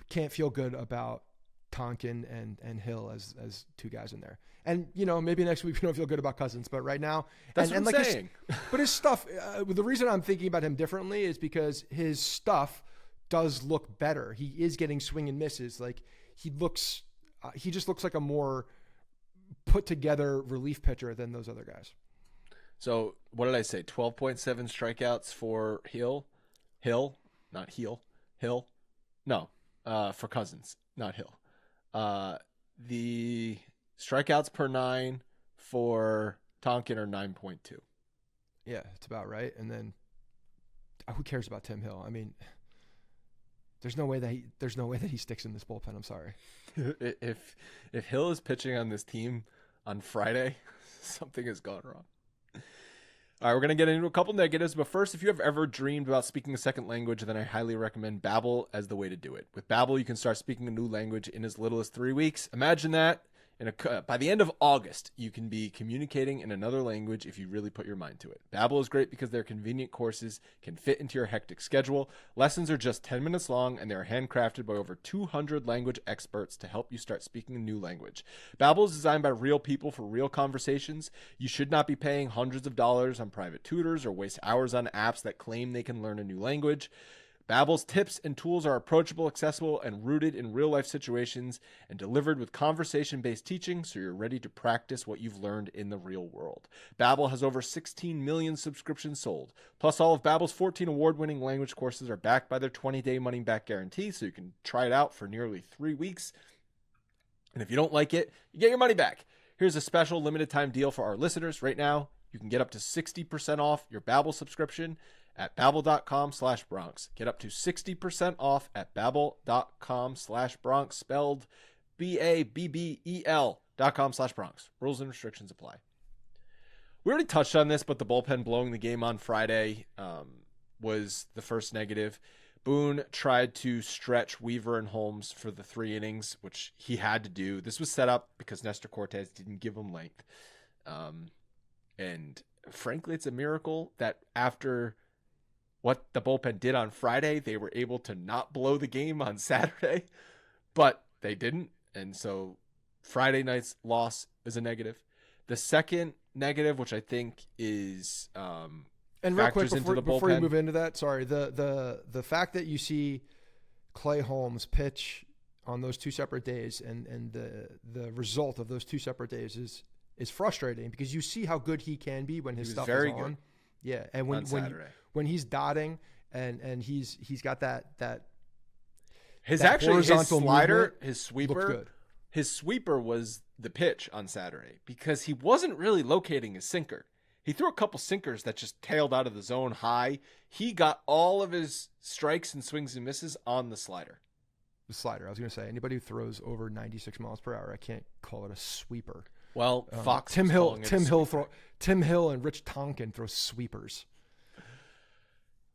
can't feel good about Tonkin and Hill as 2 guys in there. And, maybe next week we don't feel good about Cousins, but right now, that's what I'm saying. But his stuff, the reason I'm thinking about him differently is because his stuff does look better. He is getting swing and misses. Like he just looks like a more put together relief pitcher than those other guys. So what did I say? 12.7 strikeouts for Hill. No, for Cousins, not Hill. The strikeouts per 9 for Tonkin are 9.2. Yeah, it's about right. And then who cares about Tim Hill? I mean, there's no way that he sticks in this bullpen. I'm sorry. If Hill is pitching on this team on Friday, something has gone wrong. All right, we're going to get into a couple negatives, but first, if you have ever dreamed about speaking a second language, then I highly recommend Babbel as the way to do it. With Babbel, you can start speaking a new language in as little as 3 weeks. Imagine that. By the end of August, you can be communicating in another language if you really put your mind to it. Babbel is great because their convenient courses can fit into your hectic schedule. Lessons are just 10 minutes long, and they are handcrafted by over 200 language experts to help you start speaking a new language. Babbel is designed by real people for real conversations. You should not be paying hundreds of dollars on private tutors or waste hours on apps that claim they can learn a new language. Babbel's tips and tools are approachable, accessible, and rooted in real-life situations and delivered with conversation-based teaching so you're ready to practice what you've learned in the real world. Babbel has over 16 million subscriptions sold. Plus, all of Babbel's 14 award-winning language courses are backed by their 20-day money-back guarantee, so you can try it out for nearly 3 weeks. And if you don't like it, you get your money back. Here's a special limited-time deal for our listeners. Right now, you can get up to 60% off your Babbel subscription at babbel.com/Bronx. Get up to 60% off at babbel.com/Bronx, spelled BABBEL.com/Bronx. Rules and restrictions apply. We already touched on this, but the bullpen blowing the game on Friday was the first negative. Boone tried to stretch Weaver and Holmes for the 3 innings, which he had to do. This was set up because Nestor Cortes didn't give him length. And frankly, it's a miracle that after what the bullpen did on Friday, they were able to not blow the game on Saturday, but they didn't. And so Friday night's loss is a negative. The second negative, which I think is and real quick before you move into that, sorry, the fact that you see Clay Holmes pitch on those 2 separate days and the result of those 2 separate days is frustrating because you see how good he can be when his stuff is on. Good. Yeah, and when he's dotting and he's got that his slider, his sweeper, his sweeper was the pitch on Saturday because he wasn't really locating his sinker. He threw a couple sinkers that just tailed out of the zone high. He got all of his strikes and swings and misses on the slider. The slider. I was going to say anybody who throws over 96 miles per hour, I can't call it a sweeper. Well, Fox. Tim Hill and Rich Tonkin throw sweepers.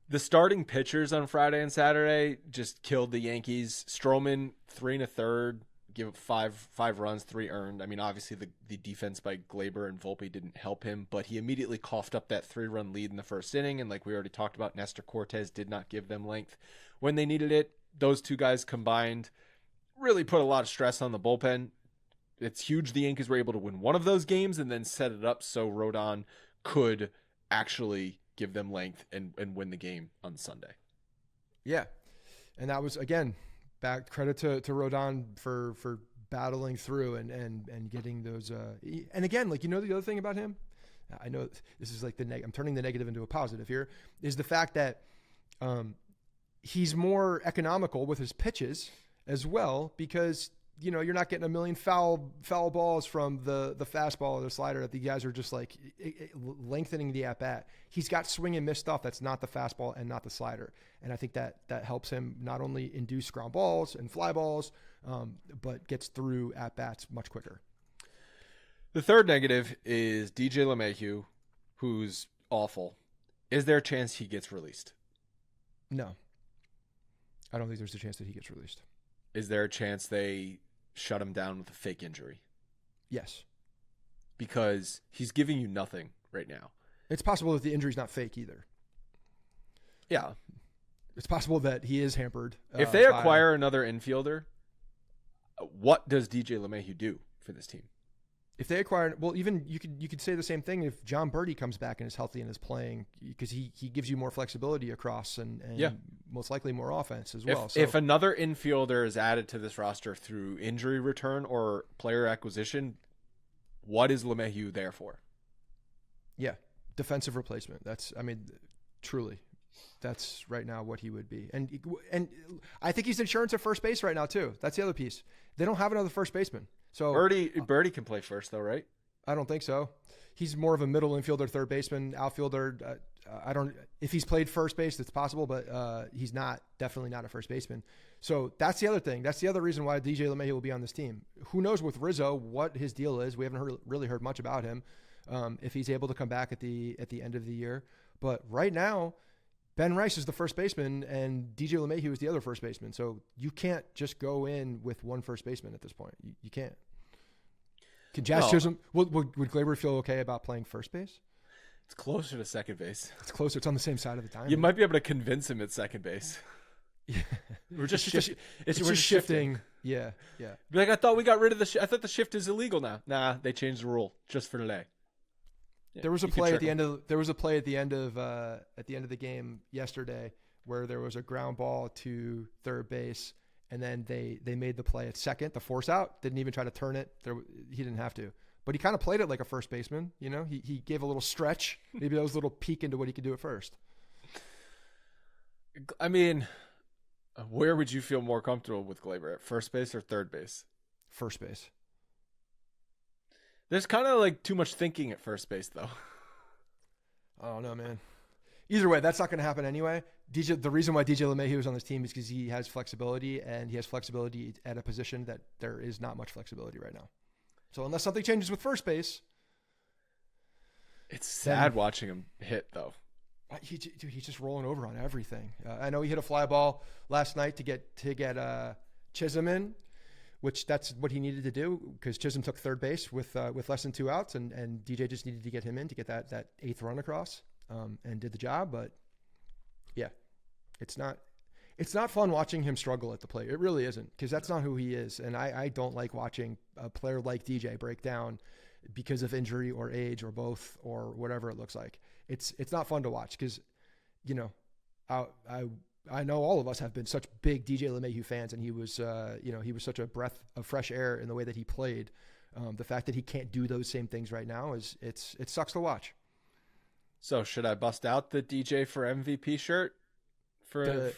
The starting pitchers on Friday and Saturday just killed the Yankees. Stroman, 3 1/3, give up five runs, 3 earned. I mean, obviously the defense by Gleyber and Volpe didn't help him, but he immediately coughed up that 3-run lead in the first inning. And like we already talked about, Nestor Cortes did not give them length when they needed it. Those two guys combined really put a lot of stress on the bullpen. It's huge the Yankees were able to win one of those games and then set it up so Rodon could actually give them length and win the game on Sunday. Yeah. And that was, again, back credit to Rodon for battling through and getting those. And again, like, the other thing about him, I know this is like I'm turning the negative into a positive here, is the fact that he's more economical with his pitches as well, because you're not getting a million foul balls from the fastball or the slider that the guys are just like lengthening the at bat. He's got swing and miss stuff that's not the fastball and not the slider. And I think that helps him not only induce ground balls and fly balls, but gets through at bats much quicker. The third negative is DJ LeMahieu, who's awful. Is there a chance he gets released? No, I don't think there's a chance that he gets released. Is there a chance they shut him down with a fake injury? Yes. Because he's giving you nothing right now. It's possible that the injury's not fake either. Yeah. It's possible that he is hampered. If they acquire another infielder, what does DJ LeMahieu do for this team? If they acquire, well, even you could say the same thing if John Birdie comes back and is healthy and is playing, because he gives you more flexibility across and most likely more offense as well. If another infielder is added to this roster through injury return or player acquisition, what is LeMahieu there for? Yeah, defensive replacement. Truly, that's right now what he would be. And I think he's insurance at first base right now too. That's the other piece. They don't have another first baseman. So Birdie can play first though, right? I don't think so. He's more of a middle infielder, third baseman, outfielder. If he's played first base, it's possible, but he's definitely not a first baseman. So that's the other thing. That's the other reason why DJ LeMahieu will be on this team. Who knows with Rizzo what his deal is? We haven't really heard much about him. If he's able to come back at the end of the year, but right now, Ben Rice is the first baseman and DJ LeMahieu is the other first baseman. So you can't just go in with one first baseman at this point. You can't. Can Jazz Chisholm, would Gleyber feel okay about playing first base? It's closer to second base. It's closer. It's on the same side of the diamond. You might be able to convince him at second base. Yeah. We're just shifting. Yeah. Be like, I thought we got rid of I thought the shift is illegal now. Nah, they changed the rule just for today. Yeah, there was a play at the end of the game yesterday where there was a ground ball to third base, and then they made the play at second, the force out, didn't even try to turn it. He didn't have to, but he kind of played it like a first baseman. He gave a little stretch. Maybe that was a little peek into what he could do at first. I mean, where would you feel more comfortable with Gleyber, at first base or third base? First base. There's kind of like too much thinking at first base, though. I don't know, man. Either way, that's not going to happen anyway. The reason why DJ LeMahieu is on this team is because he has flexibility, and he has flexibility at a position that there is not much flexibility right now. So unless something changes with first base, it's sad watching him hit, though. He's just rolling over on everything. I know he hit a fly ball last night to get Chisholm in, which that's what he needed to do because Chisholm took third base with less than 2 outs, and DJ just needed to get him in to get that 8th run across, and did the job. But yeah, it's not fun watching him struggle at the plate. It really isn't, because that's not who he is, and I don't like watching a player like DJ break down because of injury or age or both or whatever it looks like. It's not fun to watch because, I know all of us have been such big DJ LeMahieu fans, and he was such a breath of fresh air in the way that he played. The fact that he can't do those same things right now it sucks to watch. So should I bust out the DJ for MVP shirt for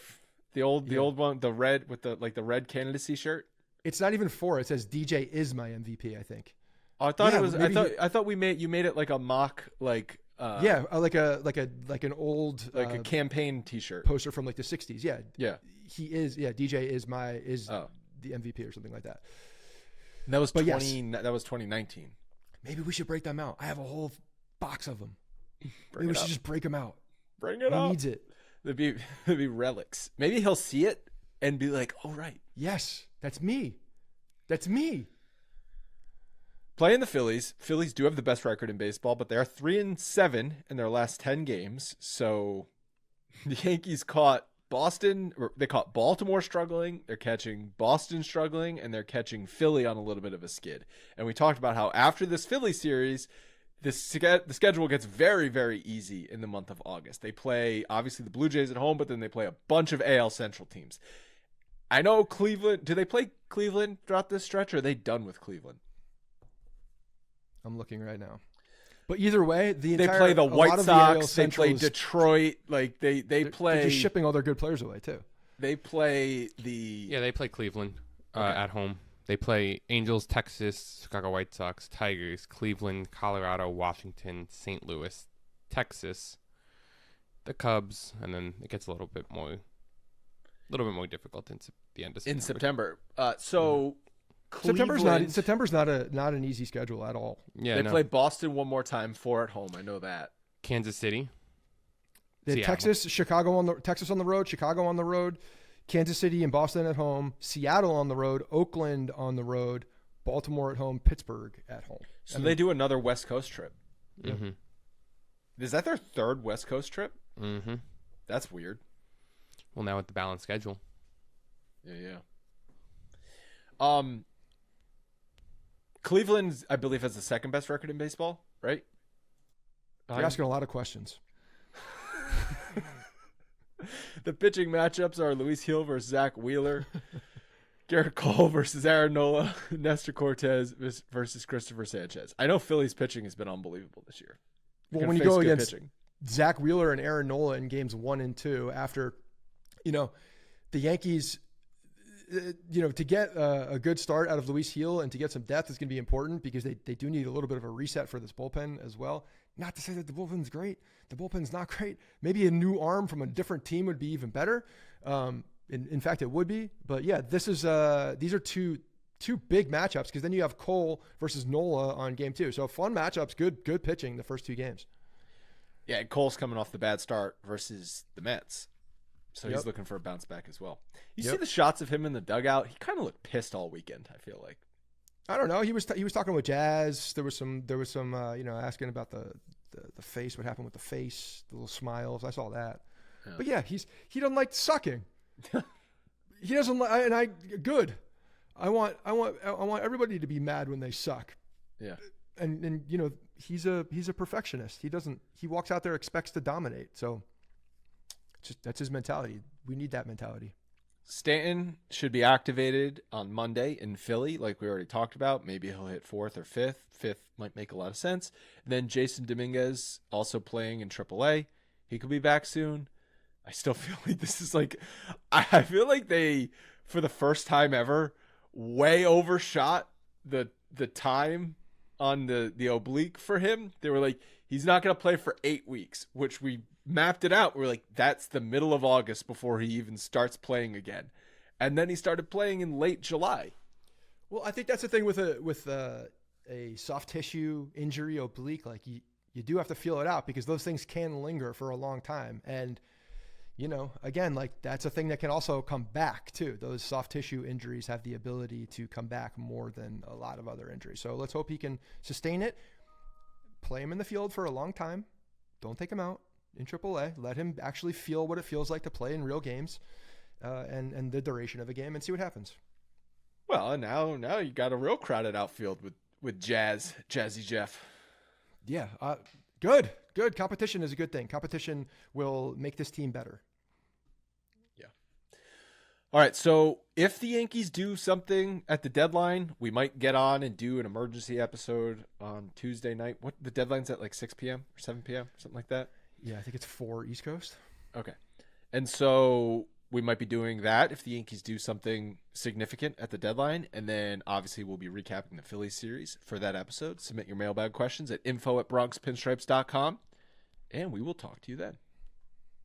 the old one, the red with the red candidacy shirt? It's not even 4. It says DJ is my MVP, I think. Oh, I thought it was. I thought you made it like a mock like. Like an old a campaign T-shirt poster from like the 60s. Yeah. He is. Yeah, DJ is the MVP or something like that. And that was That was 2019. Maybe we should break them out. I have a whole box of them. Maybe we should just break them out. Bring it Who up. needs it? They'd be relics. Maybe he'll see it and be like, "Oh right, Yes, that's me. That's me." playing the Phillies. Phillies do have the best record in baseball, but they are 3-7 in their last 10 games. So the Yankees caught they caught Baltimore struggling. They're catching Boston struggling, and they're catching Philly on a little bit of a skid. And we talked about how after this Philly series, the schedule gets very, very easy in the month of August. They play obviously the Blue Jays at home, but then they play a bunch of AL Central teams. I know Cleveland. Do they play Cleveland throughout this stretch, or are they done with Cleveland? I'm looking right now. But either way, They play the White Sox. They play Detroit. Like they play. They're just shipping all their good players away too. They play the. Yeah, they play Cleveland Okay. at home. They play Angels, Texas, Chicago White Sox, Tigers, Cleveland, Colorado, Washington, St. Louis, Texas, the Cubs, and then it gets a little bit more difficult in the end of September. In September. So September's not an easy schedule at all. Yeah, they play Boston one more time, 4 at home. I know that. Kansas City. They have Seattle. Texas on the road, Chicago on the road, Kansas City and Boston at home, Seattle on the road, Oakland on the road, Baltimore at home, Pittsburgh at home. So they do another West Coast trip. Mm-hmm. Is that their third West Coast trip? Mm-hmm. That's weird. Well, now with the balanced schedule. Yeah. Cleveland, I believe, has the second best record in baseball, right? You're asking a lot of questions. The pitching matchups are Luis Hill versus Zach Wheeler, Garrett Cole versus Aaron Nola, Nestor Cortez versus Christopher Sanchez. I know Philly's pitching has been unbelievable this year. Well, when you go against Zach Wheeler and Aaron Nola in games 1 and 2, after, the Yankees, to get a good start out of Luis Hill and to get some depth is going to be important because they do need a little bit of a reset for this bullpen as well. Not to say that the bullpen's great. The bullpen's not great. Maybe a new arm from a different team would be even better. In fact, it would be. But yeah, these are two big matchups because then you have Cole versus Nola on game 2. So fun matchups, good pitching the first 2 games. Yeah, Cole's coming off the bad start versus the Mets. So Yep. he's looking for a bounce back as well. You Yep. see the shots of him in the dugout? He kind of looked pissed all weekend, I feel like. I don't know. He was talking with Jazz. There was some asking about the face, what happened with the face, the little smiles. I saw that. Yeah. But yeah, he doesn't like sucking. He doesn't like, and I good. I want everybody to be mad when they suck. Yeah. And he's a perfectionist. He walks out there, expects to dominate. So that's his mentality. We need that mentality. Stanton should be activated on Monday in Philly, like we already talked about. Maybe he'll hit 4th or 5th. 5th might make a lot of sense. And then Jason Dominguez also playing in AAA. He could be back soon. I still feel like this is like, I feel like they, for the first time ever, way overshot the time on the oblique for him. They were like, he's not going to play for 8 weeks, which we mapped it out. We're like, that's the middle of August before he even starts playing again. And then he started playing in late July. Well, I think that's the thing with a soft tissue injury, oblique. Like you do have to feel it out because those things can linger for a long time. And again, like that's a thing that can also come back too. Those soft tissue injuries have the ability to come back more than a lot of other injuries. So let's hope he can sustain it. Play him in the field for a long time. Don't take him out in AAA. Let him actually feel what it feels like to play in real games and the duration of a game and see what happens. Well, now you got a real crowded outfield with Jazzy Jeff. Yeah, good. Competition is a good thing. Competition will make this team better. Yeah. All right, so if the Yankees do something at the deadline, we might get on and do an emergency episode on Tuesday night. What the deadline's at, like 6 p.m. or 7 p.m., something like that? Yeah, I think it's 4 East Coast. Okay. And so we might be doing that if the Yankees do something significant at the deadline. And then obviously we'll be recapping the Phillies series for that episode. Submit your mailbag questions at info@bronxpinstripes.com. And we will talk to you then.